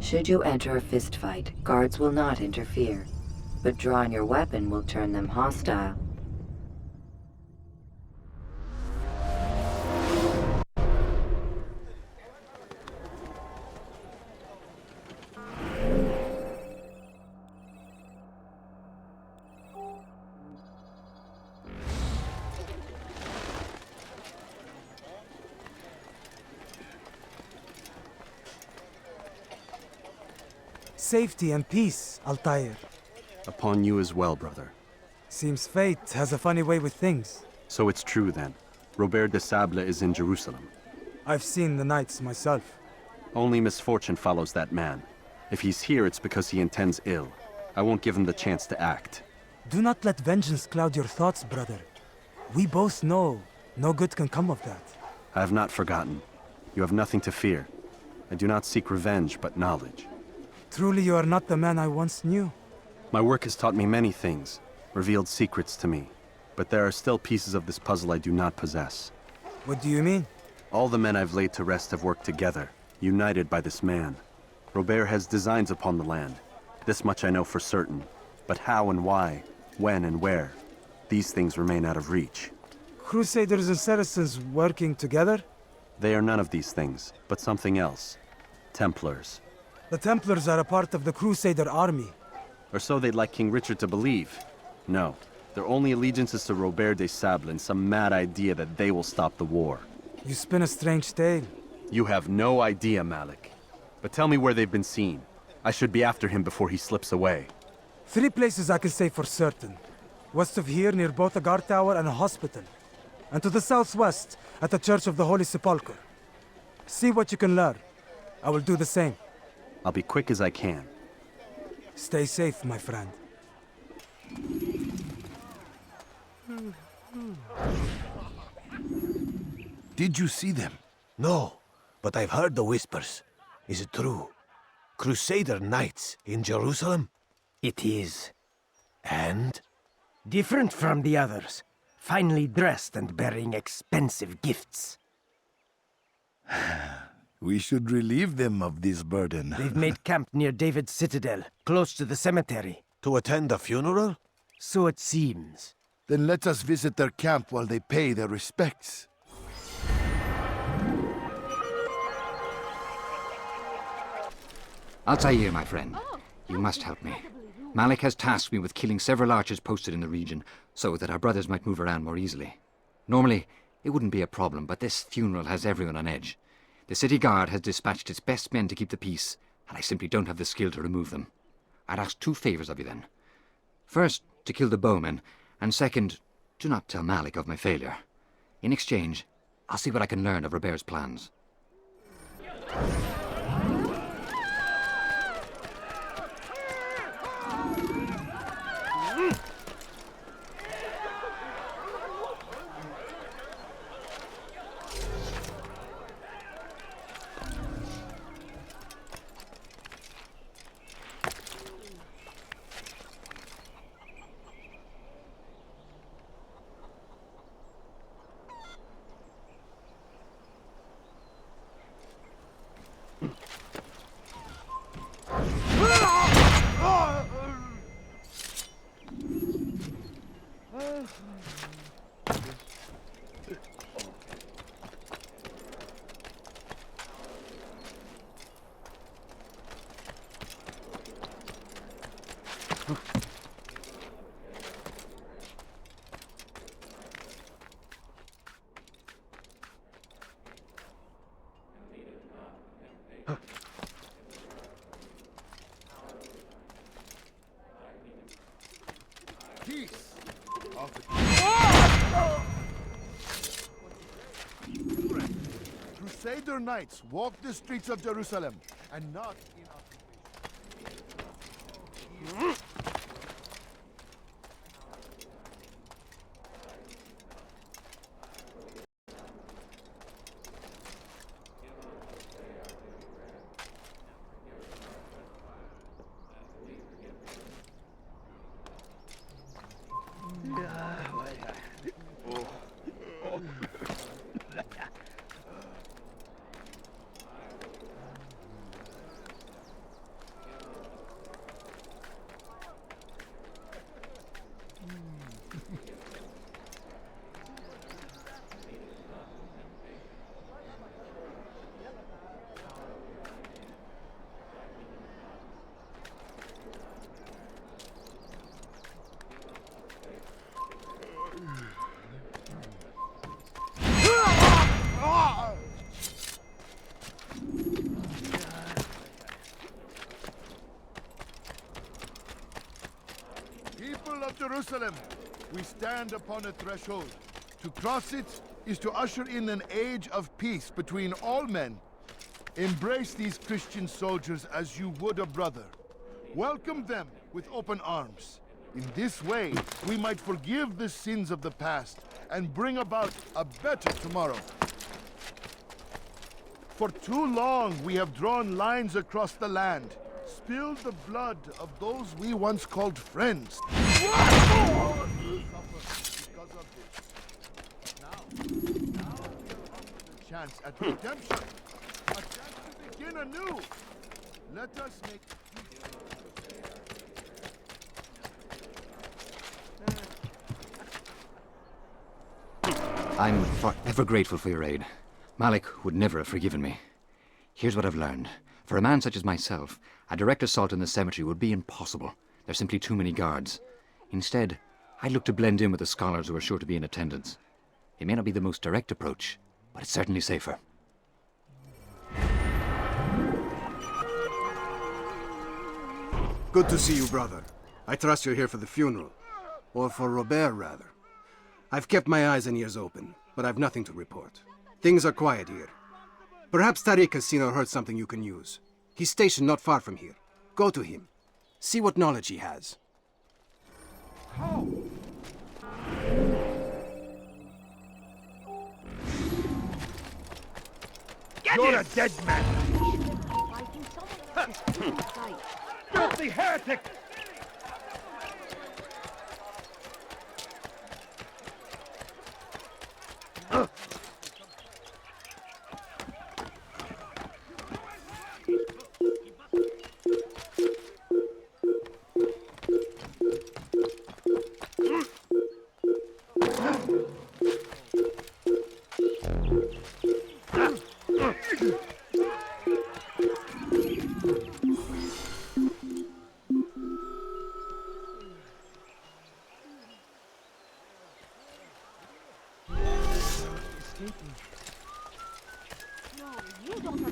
Should you enter a fistfight, guards will not interfere, but drawing your weapon will turn them hostile. Safety and peace, Altair. Upon you as well, brother. Seems fate has a funny way with things. So it's true then. Robert de Sablé is in Jerusalem. I've seen the Knights myself. Only misfortune follows that man. If he's here, it's because he intends ill. I won't give him the chance to act. Do not let vengeance cloud your thoughts, brother. We both know no good can come of that. I have not forgotten. You have nothing to fear. I do not seek revenge, but knowledge. Truly you are not the man I once knew. My work has taught me many things, revealed secrets to me. But there are still pieces of this puzzle I do not possess. What do you mean? All the men I've laid to rest have worked together, united by this man. Robert has designs upon the land. This much I know for certain. But how and why, when and where, these things remain out of reach. Crusaders and Saracens working together? They are none of these things, but something else. Templars. The Templars are a part of the Crusader army. Or so they'd like King Richard to believe. No, their only allegiance is to Robert de Sablé and some mad idea that they will stop the war. You spin a strange tale. You have no idea, Malik. But tell me where they've been seen. I should be after him before he slips away. 3 places I can say for certain. West of here near both a guard tower and a hospital. And to the southwest at the Church of the Holy Sepulchre. See what you can learn. I will do the same. I'll be quick as I can. Stay safe, my friend. Did you see them? No, but I've heard the whispers. Is it true? Crusader Knights in Jerusalem? It is. And? Different from the others. Finely dressed and bearing expensive gifts. We should relieve them of this burden. They've made camp near David's citadel, close to the cemetery. To attend a funeral? So it seems. Then let us visit their camp while they pay their respects. Altair, my friend. You must help me. Malik has tasked me with killing several archers posted in the region, so that our brothers might move around more easily. Normally, it wouldn't be a problem, but this funeral has everyone on edge. The city guard has dispatched its best men to keep the peace, and I simply don't have the skill to remove them. I'd ask 2 favors of you then. First, to kill the bowmen, and second, do not tell Malik of my failure. In exchange, I'll see what I can learn of Robert's plans. Crusader Knights walk the streets of Jerusalem, and not in occupation. Jerusalem, we stand upon a threshold. To cross it is to usher in an age of peace between all men. Embrace these Christian soldiers as you would a brother. Welcome them with open arms. In this way, we might forgive the sins of the past and bring about a better tomorrow. For too long, we have drawn lines across the land, spilled the blood of those we once called friends. Chance at redemption, a chance to begin anew. Let us make I'm forever grateful for your aid. Malik would never have forgiven me. Here's what I've learned. For a man such as myself, a direct assault in the cemetery would be impossible. There's simply too many guards. Instead, I'd look to blend in with the scholars who are sure to be in attendance. It may not be the most direct approach, but it's certainly safer. Good to see you, brother. I trust you're here for the funeral. Or for Robert, rather. I've kept my eyes and ears open, but I've nothing to report. Things are quiet here. Perhaps Tariq has seen or heard something you can use. He's stationed not far from here. Go to him. See what knowledge he has. You're a dead man! Filthy heretic!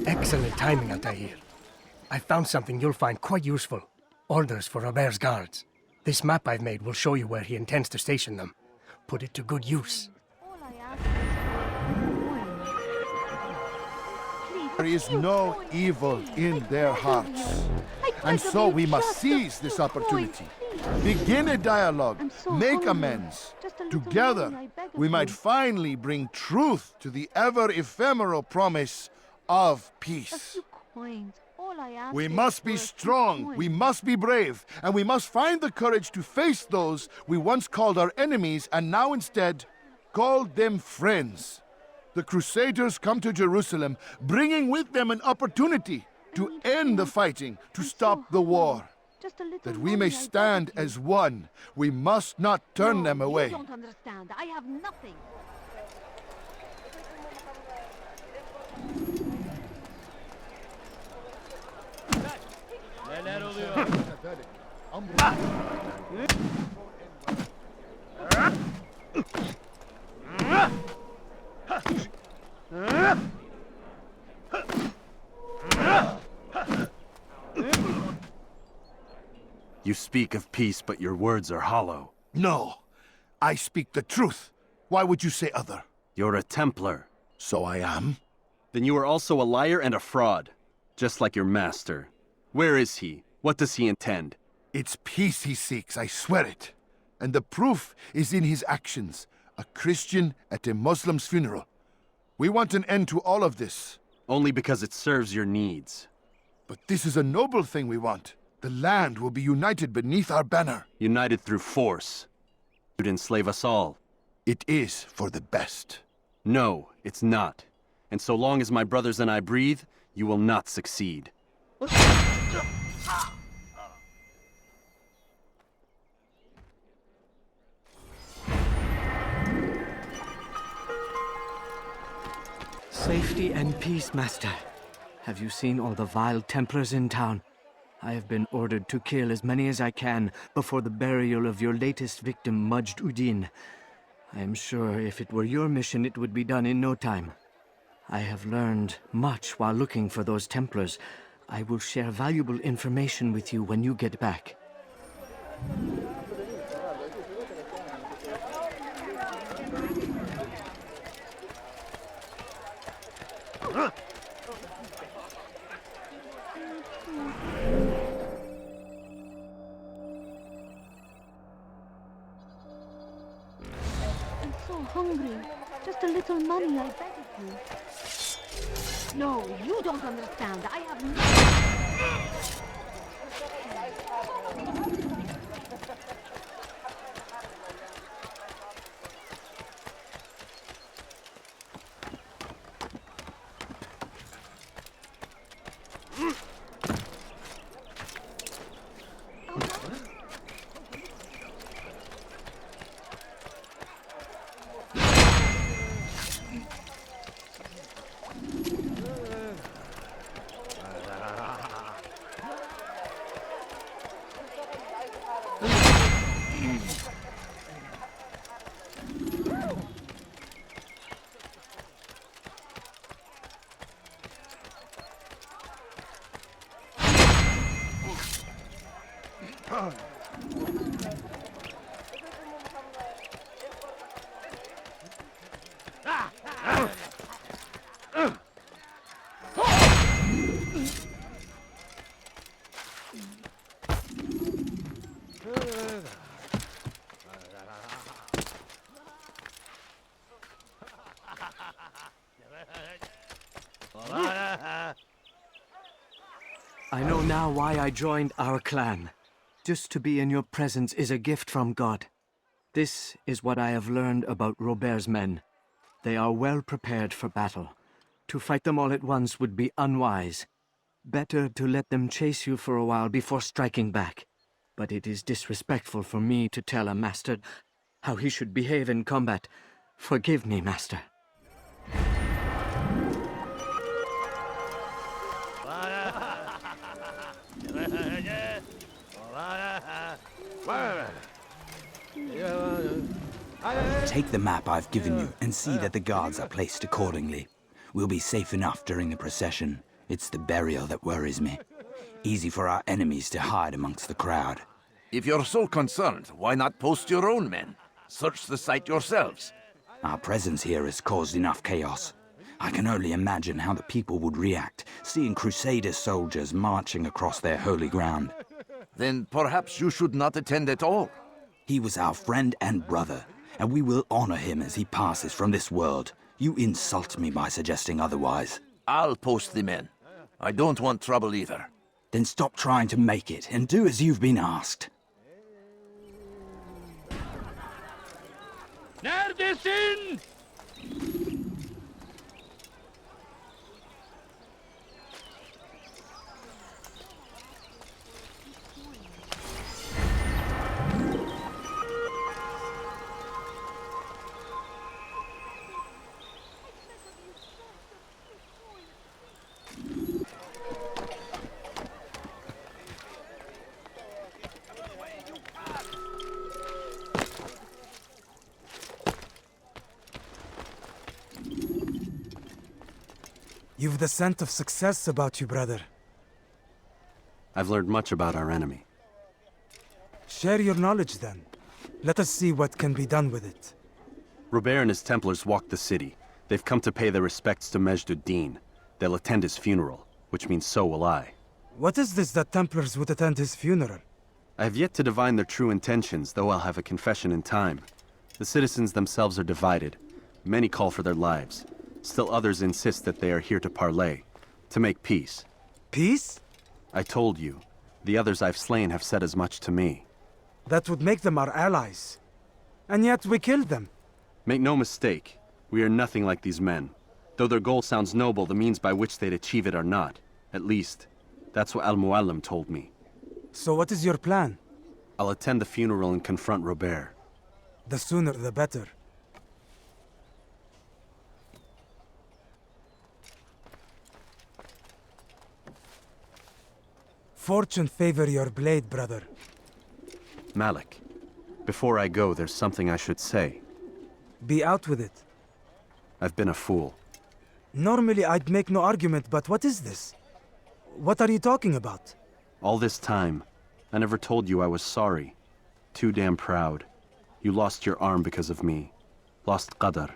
Excellent timing, Altair. I found something you'll find quite useful. Orders for Robert's guards. This map I've made will show you where he intends to station them. Put it to good use. there is no evil in their hearts. And so we must seize this opportunity. Begin a dialogue, make amends. Together, we might finally bring truth to the ever-ephemeral promise of peace. We must be strong, we must be brave, and we must find the courage to face those we once called our enemies and now instead called them friends. The Crusaders come to Jerusalem, bringing with them an opportunity to end the fighting, to stop the war. That we may stand as one, we must not turn them away. You don't understand. I have nothing. You speak of peace, but your words are hollow. No, I speak the truth. Why would you say other? You're a Templar. So I am. Then you are also a liar and a fraud, just like your master. Where is he? What does he intend? It's peace he seeks, I swear it. And the proof is in his actions. A Christian at a Muslim's funeral. We want an end to all of this. Only because it serves your needs. But this is a noble thing we want. The land will be united beneath our banner. United through force. You'd enslave us all. It is for the best. No, it's not. And so long as my brothers and I breathe, you will not succeed. Safety and peace, Master. Have you seen all the vile Templars in town? I have been ordered to kill as many as I can before the burial of your latest victim, Majd Uddin. I am sure if it were your mission, it would be done in no time. I have learned much while looking for those Templars. I will share valuable information with you when you get back. so hungry. Just a little money, I beg of you. No, you don't understand. I have nothing. I know now why I joined our clan. Just to be in your presence is a gift from God. This is what I have learned about Robert's men. They are well prepared for battle. To fight them all at once would be unwise. Better to let them chase you for a while before striking back. But it is disrespectful for me to tell a master how he should behave in combat. Forgive me, master. Take the map I've given you and see that the guards are placed accordingly. We'll be safe enough during the procession. It's the burial that worries me. Easy for our enemies to hide amongst the crowd. If you're so concerned, why not post your own men? Search the site yourselves. Our presence here has caused enough chaos. I can only imagine how the people would react, seeing Crusader soldiers marching across their holy ground. Then perhaps you should not attend at all. He was our friend and brother, and we will honor him as he passes from this world. You insult me by suggesting otherwise. I'll post the men. I don't want trouble either. Then stop trying to make it, and do as you've been asked. Neredesin? You've the scent of success about you, brother. I've learned much about our enemy. Share your knowledge, then. Let us see what can be done with it. Robert and his Templars walked the city. They've come to pay their respects to Majd ud-Din. They'll attend his funeral, which means so will I. What is this that Templars would attend his funeral? I have yet to divine their true intentions, though I'll have a confession in time. The citizens themselves are divided. Many call for their lives. Still others insist that they are here to parley, to make peace. Peace? I told you. The others I've slain have said as much to me. That would make them our allies. And yet we killed them. Make no mistake, we are nothing like these men. Though their goal sounds noble, the means by which they'd achieve it are not. At least, that's what Mualim told me. So what is your plan? I'll attend the funeral and confront Robert. The sooner the better. Fortune favor your blade, brother. Malik, before I go, there's something I should say. Be out with it. I've been a fool. Normally I'd make no argument, but what is this? What are you talking about? All this time, I never told you I was sorry. Too damn proud. You lost your arm because of me. Lost Qadar.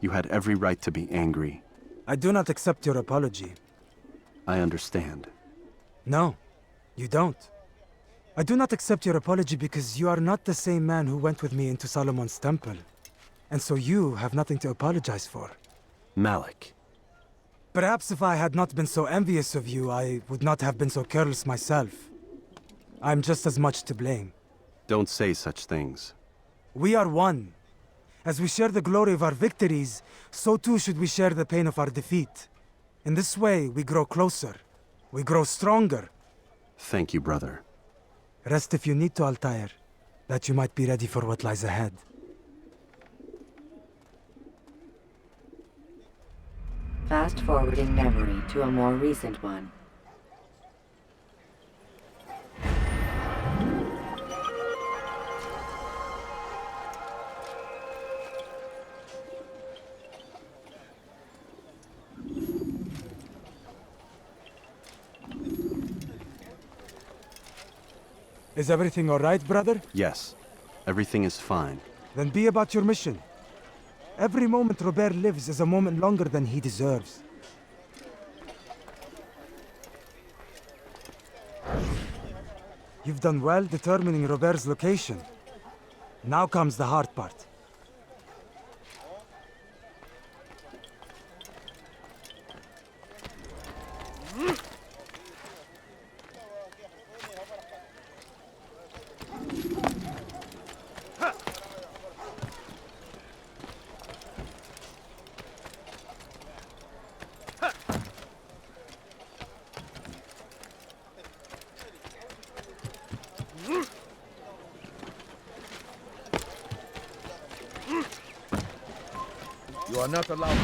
You had every right to be angry. I do not accept your apology. I understand. No, you don't. I do not accept your apology because you are not the same man who went with me into Solomon's temple. And so you have nothing to apologize for. Malik. Perhaps if I had not been so envious of you, I would not have been so careless myself. I'm just as much to blame. Don't say such things. We are one. As we share the glory of our victories, so too should we share the pain of our defeat. In this way, we grow closer. We grow stronger. Thank you, brother. Rest if you need to, Altair, that you might be ready for what lies ahead. Fast-forwarding memory to a more recent one. Is everything all right, brother? Yes. Everything is fine. Then be about your mission. Every moment Robert lives is a moment longer than he deserves. You've done well determining Robert's location. Now comes the hard part. You are not allowed.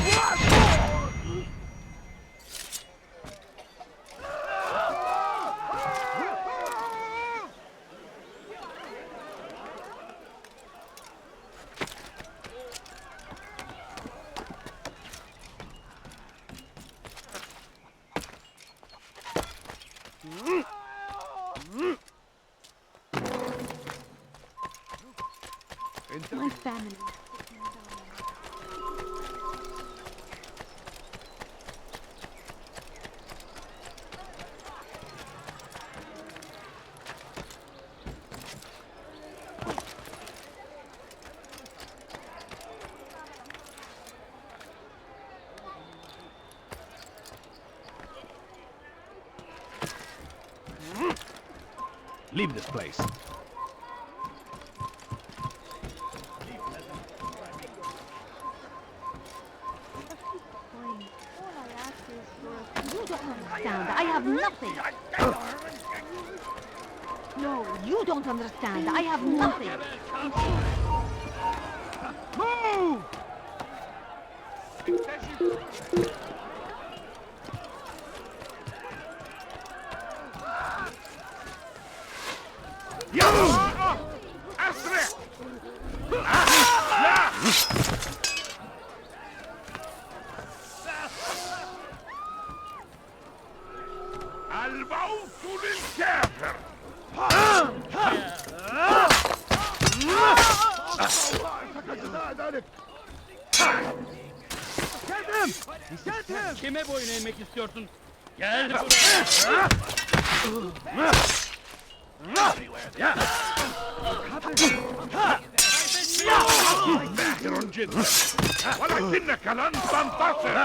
My family. Leave this place. You don't understand. I have nothing. No, you don't understand. I have nothing. Move! Kime boyun eğmek istiyorsun? Gel buraya. ولكنك لن تنتصر.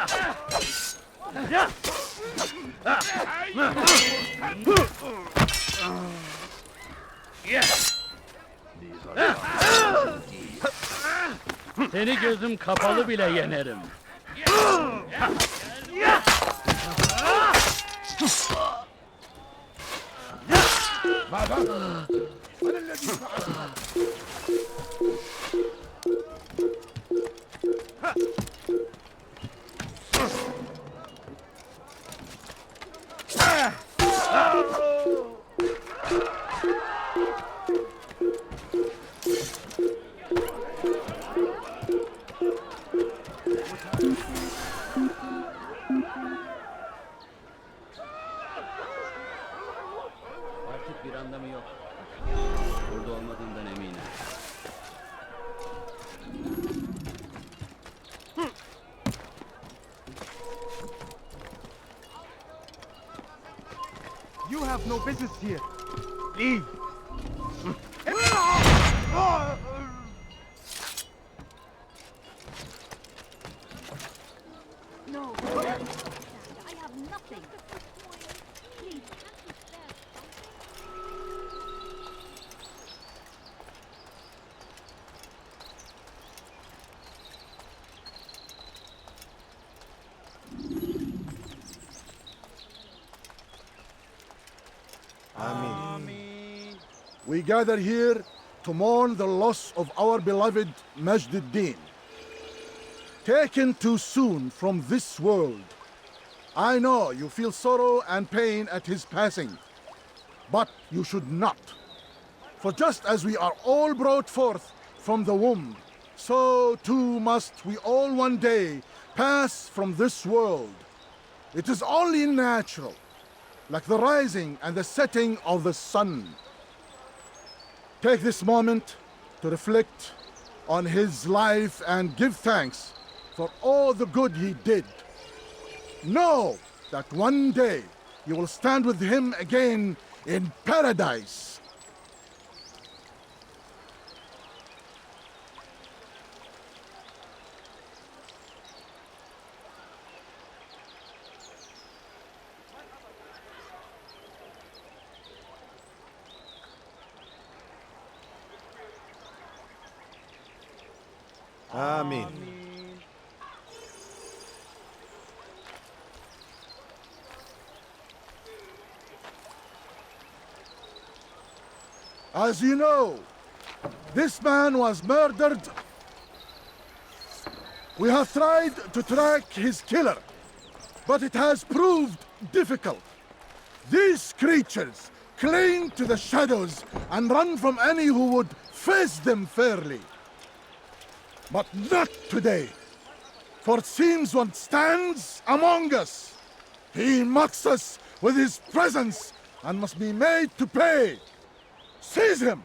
Seni gözüm kapalı bile yenerim. ماذا؟ من الذي فعل؟ Artık bir anlamı yok. Burada olmadığından eminim. You have no business here. Leave. we gather here to mourn the loss of our beloved Majd ad-Din. Taken too soon from this world. I know you feel sorrow and pain at his passing, but you should not. For just as we are all brought forth from the womb, so too must we all one day pass from this world. It is only natural, like the rising and the setting of the sun. Take this moment to reflect on his life and give thanks for all the good he did. Know that one day you will stand with him again in paradise. Amen. As you know, this man was murdered. We have tried to track his killer, but it has proved difficult. These creatures cling to the shadows and run from any who would face them fairly. But not today, for it seems one stands among us. He mocks us with his presence and must be made to pay. Seize him!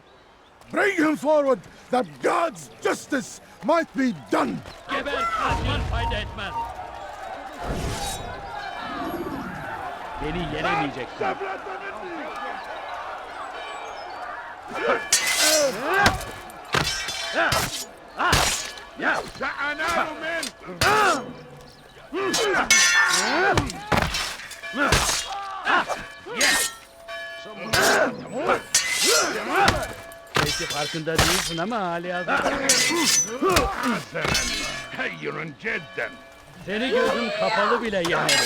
Bring him forward, that God's justice might be done! Geber, kaçman fayda etmez. Beni yenemeyeceksin. Belki farkında değilsin ama halihazırda. Seni gözüm kapalı bile yenerim.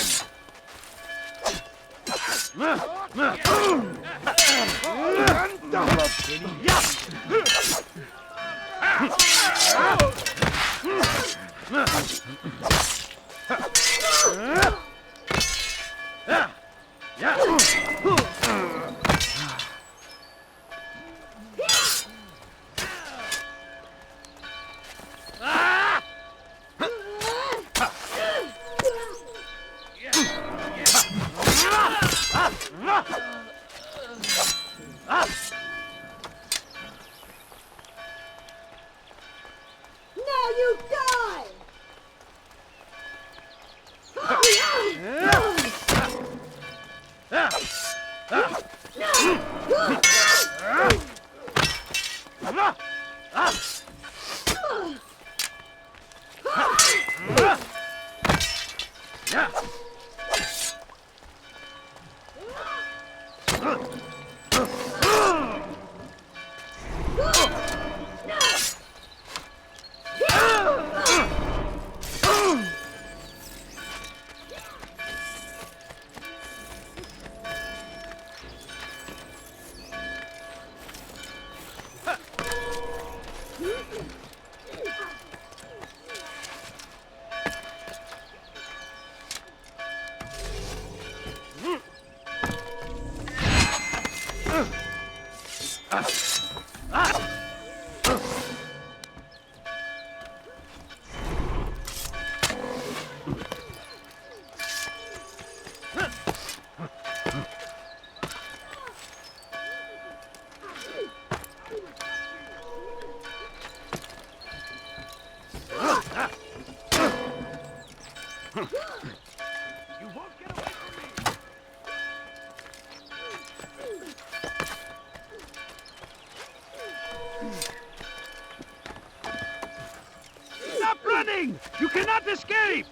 Stop running! You cannot escape!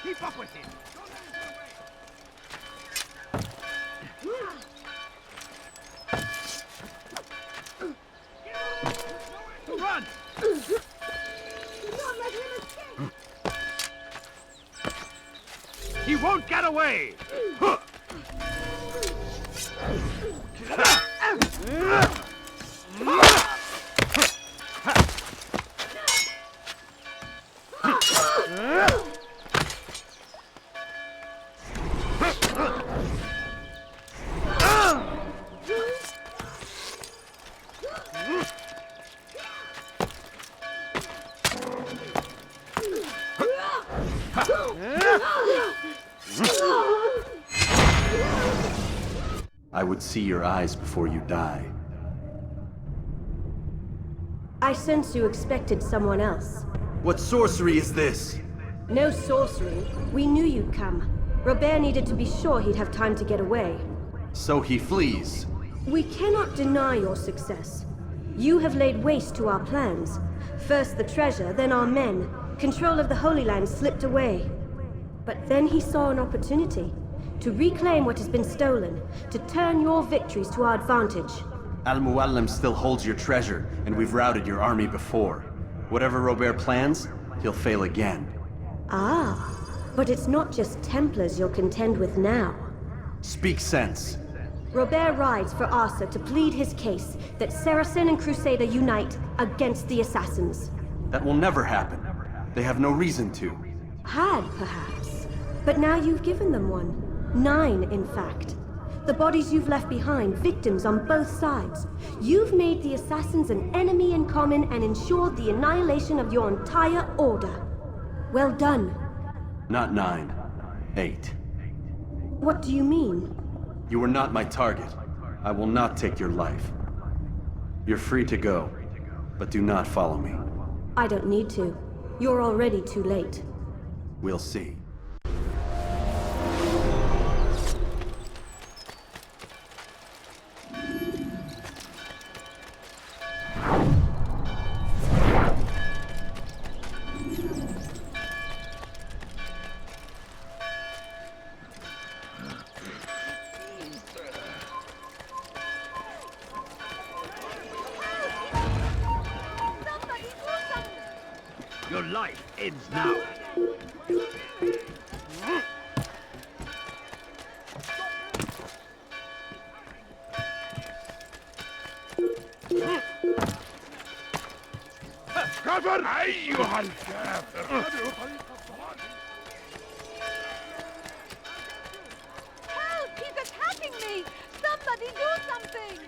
Keep up with him! Run! He won't get away! I would see your eyes before you die. I sense you expected someone else. What sorcery is this? No sorcery. We knew you'd come. Robert needed to be sure he'd have time to get away. So he flees. We cannot deny your success. You have laid waste to our plans. First the treasure, then our men. Control of the Holy Land slipped away. But then he saw an opportunity. To reclaim what has been stolen. To turn your victories to our advantage. Al-Mualim still holds your treasure, and we've routed your army before. Whatever Robert plans, he'll fail again. Ah, but it's not just Templars you'll contend with now. Speak sense. Robert rides for Arsa to plead his case that Saracen and Crusader unite against the Assassins. That will never happen. They have no reason to. Had, perhaps. But now you've given them one. 9, in fact. The bodies you've left behind, victims on both sides. You've made the Assassins an enemy in common and ensured the annihilation of your entire order. Well done. Not 9. 8. What do you mean? You were not my target. I will not take your life. You're free to go, but do not follow me. I don't need to. You're already too late. We'll see. Your life ends now. كفر أيها الكافر. Help! He's attacking me! Somebody do something!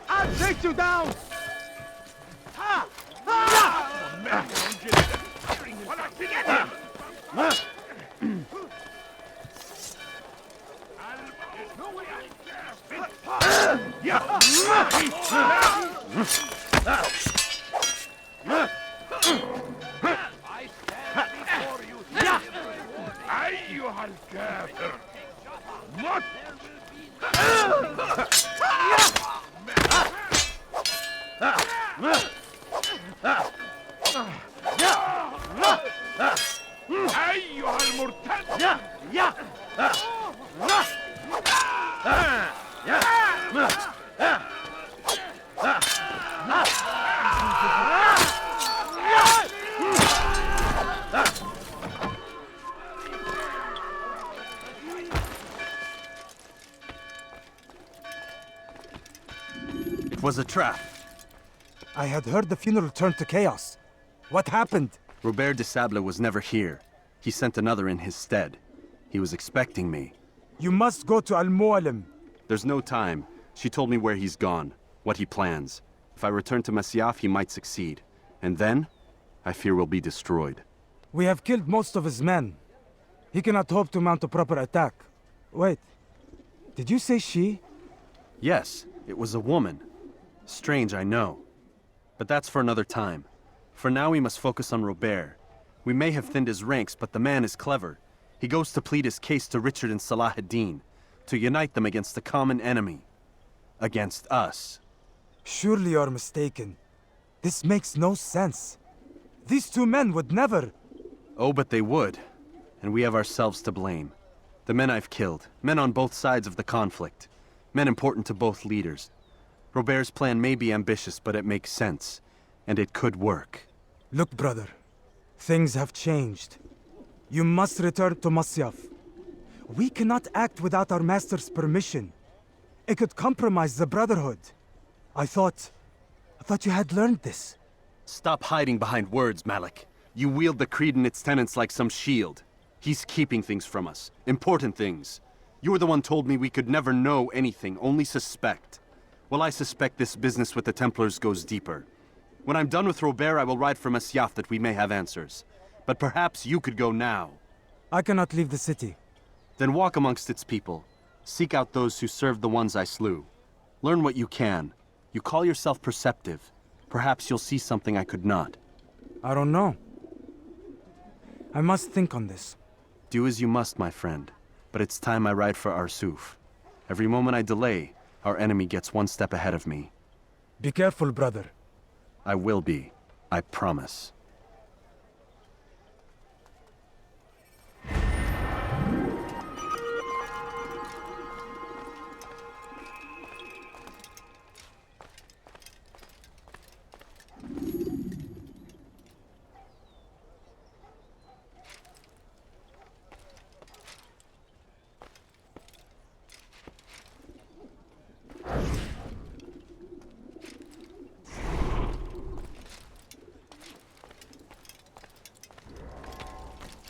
I'll take you down! Ha! Ha! أيها الكافر مت أيها المرتد It was a trap. I had heard the funeral turned to chaos. What happened? Robert de Sablé was never here. He sent another in his stead. He was expecting me. You must go to Al-Mualim. There's no time. She told me where he's gone, what he plans. If I return to Masyaf, he might succeed. And then, I fear we'll be destroyed. We have killed most of his men. He cannot hope to mount a proper attack. Wait, did you say she? Yes, it was a woman. Strange, I know. But that's for another time. For now, we must focus on Robert. We may have thinned his ranks, but the man is clever. He goes to plead his case to Richard and Salah ad-Din, to unite them against the common enemy. Against us. Surely you're mistaken. This makes no sense. These two men would never... Oh, but they would. And we have ourselves to blame. The men I've killed, men on both sides of the conflict, men important to both leaders. Robert's plan may be ambitious, but it makes sense. And it could work. Look, brother. Things have changed. You must return to Masyaf. We cannot act without our master's permission. It could compromise the Brotherhood. I thought you had learned this. Stop hiding behind words, Malik. You wield the creed and its tenets like some shield. He's keeping things from us. Important things. You were the one told me we could never know anything, only suspect. Well, I suspect this business with the Templars goes deeper. When I'm done with Robert, I will ride for Masyaf that we may have answers. But perhaps you could go now. I cannot leave the city. Then walk amongst its people. Seek out those who served the ones I slew. Learn what you can. You call yourself perceptive. Perhaps you'll see something I could not. I don't know. I must think on this. Do as you must, my friend. But it's time I ride for Arsuf. Every moment I delay, our enemy gets one step ahead of me. Be careful, brother. I will be. I promise.